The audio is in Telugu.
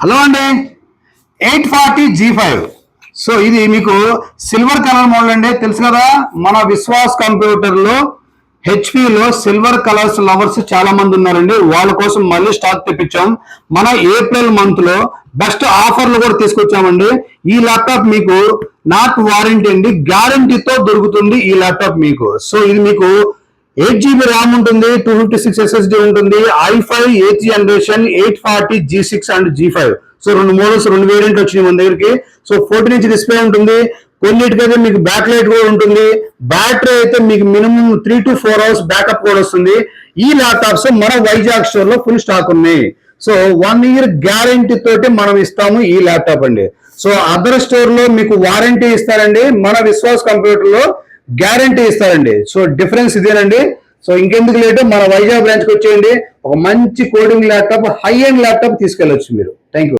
హలో అండి, 840G5. సో ఇది మీకు సిల్వర్ కలర్ మోడల్ అండి. తెలుసు కదా, మన విశ్వాస్ కంప్యూటర్లో హెచ్పిలో సిల్వర్ కలర్స్ లవర్స్ చాలా మంది ఉన్నారండి. వాళ్ళ కోసం మళ్ళీ స్టాక్ తెప్పించాం. మన ఏప్రిల్ మంత్ లో బెస్ట్ ఆఫర్లు కూడా తీసుకొచ్చామండి. ఈ ల్యాప్టాప్ మీకు నాట్ వారంటీ అండి, గ్యారంటీతో దొరుకుతుంది ఈ ల్యాప్టాప్ మీకు. సో ఇది మీకు 8GB ర్యామ్ ఉంటుంది, 256 SSD ఉంటుంది, i5 8th generation 840G6 and G5. So రెండు మోడల్స్, రెండు వేరియంట్ వచ్చినాయి మన దగ్గరికి. సో 14 ఇంచ్ డిస్ప్లే ఉంటుంది. కొన్నిటికైతే మీకు బ్యాక్ లైట్ కూడా ఉంటుంది. బ్యాటరీ అయితే మీకు మినిమం 3 to 4 hours బ్యాకప్ కూడా వస్తుంది. ఈ ల్యాప్టాప్స్ మన వైజాగ్ స్టోర్ లో ఫుల్ స్టాక్ ఉన్నాయి. సో 1 year గ్యారంటీ తోటి మనం ఇస్తాము ఈ ల్యాప్టాప్ అండి. సో అదర్ స్టోర్ లో మీకు వారంటీ ఇస్తారండి, మన విశ్వాస్ కంప్యూటర్ లో గ్యారంటీ ఇస్తారండి. సో డిఫరెన్స్ ఇదేనండి. సో ఇంకెందుకు లేటు, మన వైజాగ్ బ్రాంచ్ కి వచ్చేయండి. ఒక మంచి coding laptop, high end laptop తీసుకెళ్ళొచ్చు మీరు. Thank you.